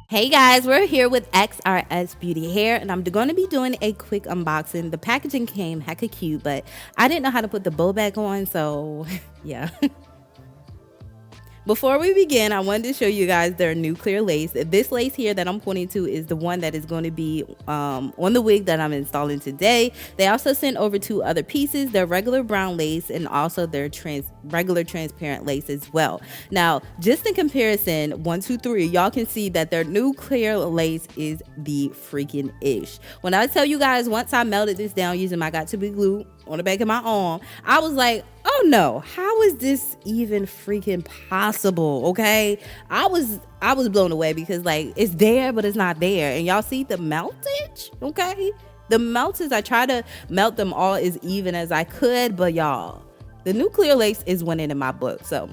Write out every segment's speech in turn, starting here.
Hey guys, we're here with XRSBeauty Hair, and I'm going to be doing a quick unboxing. The packaging came hecka cute, but I didn't know how to put the bow back on, so yeah. Before we begin, I wanted to show you guys their new clear lace. This lace here that I'm pointing to is the one that is going to be on the wig that I'm installing today. They also sent over 2 other pieces, their regular brown lace and also their regular transparent lace as well. Now, just in comparison, 1, 2, 3, y'all can see that their new clear lace is the freaking ish. When I tell you guys, once I melted this down using my got2b glue on the back of my arm, I was like, oh no, how is this even freaking possible? Okay, I was blown away because like it's there but it's not there, and y'all see the meltage. Okay, the meltage, I try to melt them all as even as I could, but y'all, the new clear lace is winning in my book. So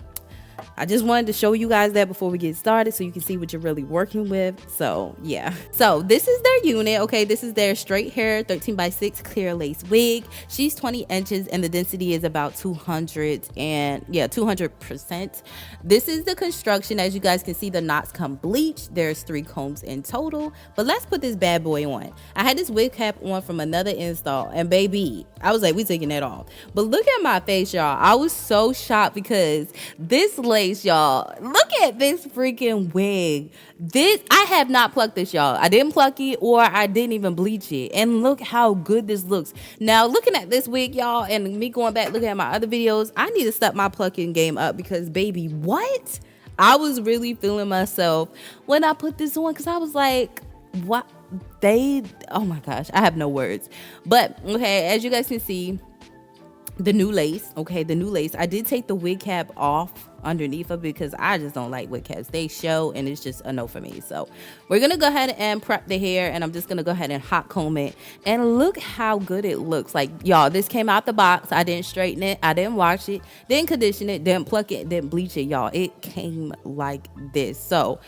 I just wanted to show you guys that before we get started so you can see what you're really working with. So yeah, so this is their unit. Okay, this is their straight hair 13x6 clear lace wig. She's 20 inches and the density is about 200%. This is the construction. As you guys can see, the knots come bleached. There's 3 combs in total, but let's put this bad boy on. I had this wig cap on from another install, and baby, I was like, we taking that off. But look at my face, y'all. I was so shocked because this lace, y'all, look at this freaking wig. I have not plucked this, y'all. I didn't pluck it, or I didn't even bleach it, and look how good this looks. Now looking at this wig, y'all, and me going back looking at my other videos, I need to step my plucking game up because baby, what? I was really feeling myself when I put this on, because I was like, what? Oh my gosh, I have no words. But okay, as you guys can see, the new lace, I did take the wig cap off underneath it because I just don't like wig caps. They show, and it's just a no for me. So we're gonna go ahead and prep the hair, and I'm just gonna go ahead and hot comb it, and look how good it looks. Like, y'all, this came out the box. I didn't straighten it, I didn't wash it, didn't condition it, didn't pluck it, didn't bleach it, y'all. It came like this. So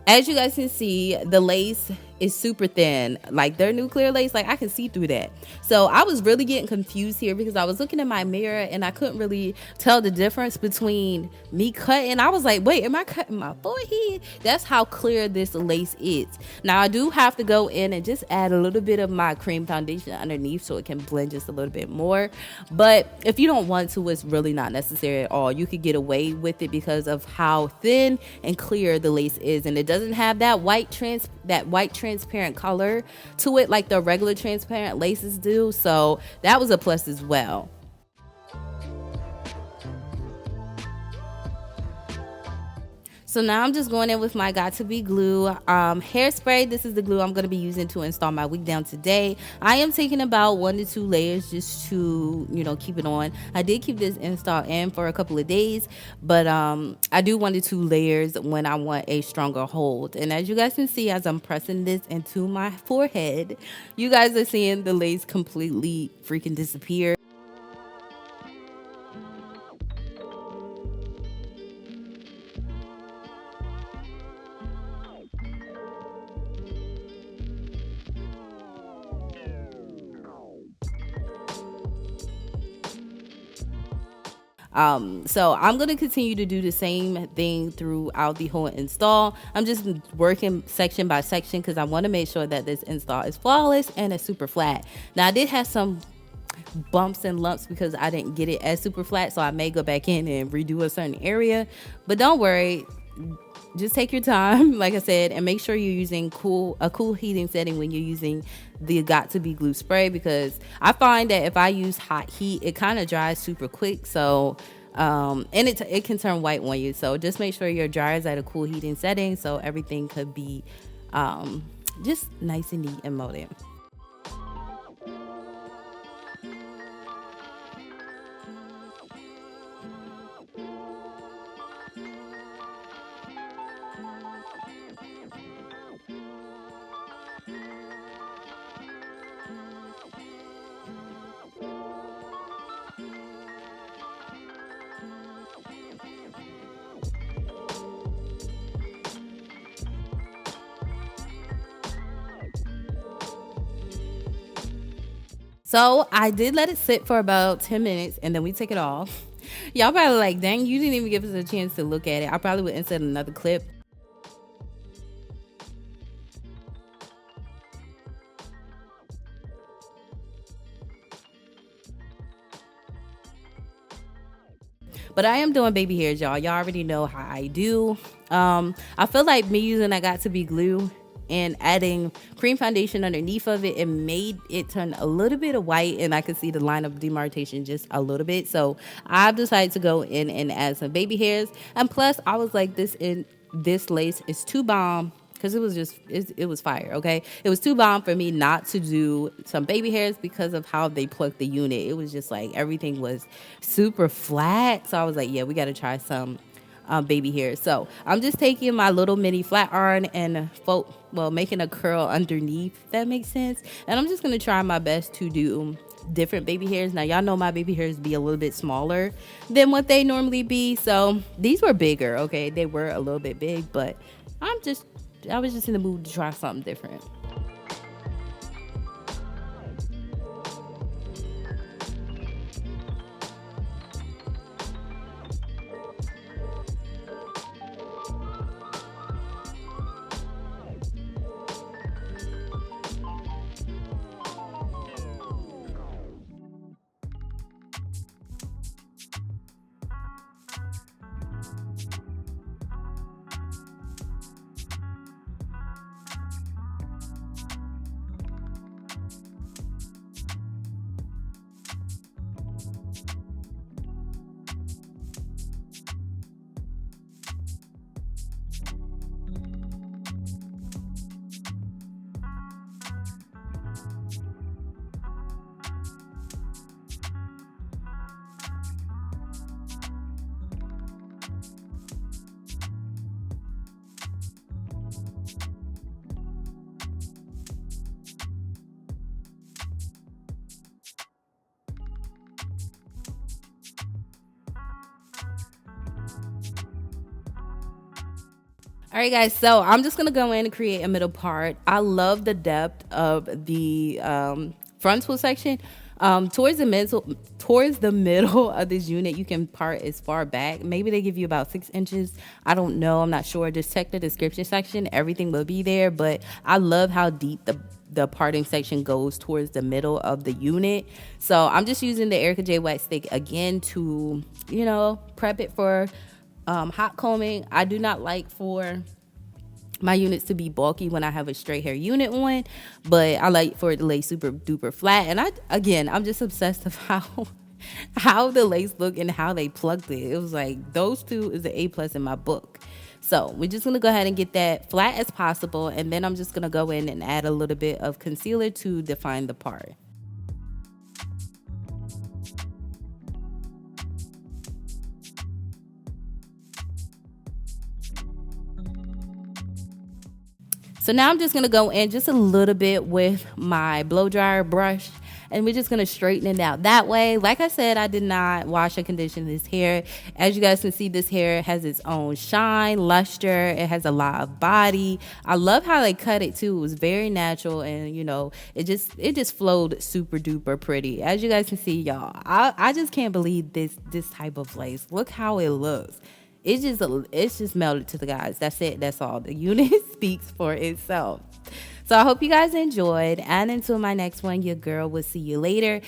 as you guys can see, the lace is super thin. Like their new clear lace, like I can see through that. So I was really getting confused here because I was looking in my mirror and I couldn't really tell the difference between me cutting. I was like, wait, am I cutting my forehead? That's how clear this lace is. Now I do have to go in and just add a little bit of my cream foundation underneath so it can blend just a little bit more. But if you don't want to, it's really not necessary at all. You could get away with it because of how thin and clear the lace is, and it doesn't have that white transparent color to it like the regular transparent laces do. So that was a plus as well. So now I'm just going in with my got2b glue hairspray. This is the glue I'm going to be using to install my wig down today. I am taking about 1 to 2 layers just to, you know, keep it on. I did keep this install in for a couple of days, but I do 1 to 2 layers when I want a stronger hold. And as you guys can see, as I'm pressing this into my forehead, you guys are seeing the lace completely freaking disappear. So I'm going to continue to do the same thing throughout the whole install. I'm just working section by section because I want to make sure that this install is flawless and it's super flat. Now I did have some bumps and lumps because I didn't get it as super flat, so I may go back in and redo a certain area, but don't worry, just take your time, like I said, and make sure you're using a cool heating setting when you're using the got2b glue spray, because I find that if I use hot heat, it kind of dries super quick. So and it can turn white on you. So just make sure your dryer is at a cool heating setting so everything could be just nice and neat and molded. So I did let it sit for about 10 minutes and then we took it off. Y'all probably like, dang, you didn't even give us a chance to look at it. I probably would insert another clip. But I am doing baby hairs, y'all. Y'all already know how I do. I feel like me using that got-to-be glue and adding cream foundation underneath of it, it made it turn a little bit of white, and I could see the line of demarcation just a little bit. So I've decided to go in and add some baby hairs. And plus, I was like, this lace is too bomb, because it was fire. Okay, it was too bomb for me not to do some baby hairs because of how they plucked the unit. It was just like everything was super flat, so I was like, yeah, we got to try some baby hair. So I'm just taking my little mini flat iron and making a curl underneath, if that makes sense. And I'm just gonna try my best to do different baby hairs. Now y'all know my baby hairs be a little bit smaller than what they normally be, so these were bigger. Okay, they were a little bit big, but I was just in the mood to try something different. All right, guys, so I'm just gonna go in and create a middle part. I love the depth of the frontal section. Towards the middle of this unit, you can part as far back. Maybe they give you about 6 inches. I don't know. I'm not sure. Just check the description section. Everything will be there. But I love how deep the parting section goes towards the middle of the unit. So I'm just using the Erika J wax stick again to, prep it for hot combing. I do not like for my units to be bulky when I have a straight hair unit on, but I like for it to lay super duper flat. And I'm just obsessed with how the lace look and how they plucked it. It was like, those two is an A+ in my book. So we're just gonna go ahead and get that flat as possible, and then I'm just gonna go in and add a little bit of concealer to define the part. So now I'm just gonna go in just a little bit with my blow dryer brush, and we're just gonna straighten it out that way. Like I said, I did not wash or condition this hair. As you guys can see, this hair has its own shine, luster. It has a lot of body. I love how they cut it too. It was very natural, and it just flowed super duper pretty. As you guys can see, y'all, I just can't believe this type of lace. Look how it looks. It's just melted to the guys. That's it. That's all. The unit speaks for itself. So I hope you guys enjoyed. And until my next one, your girl will see you later.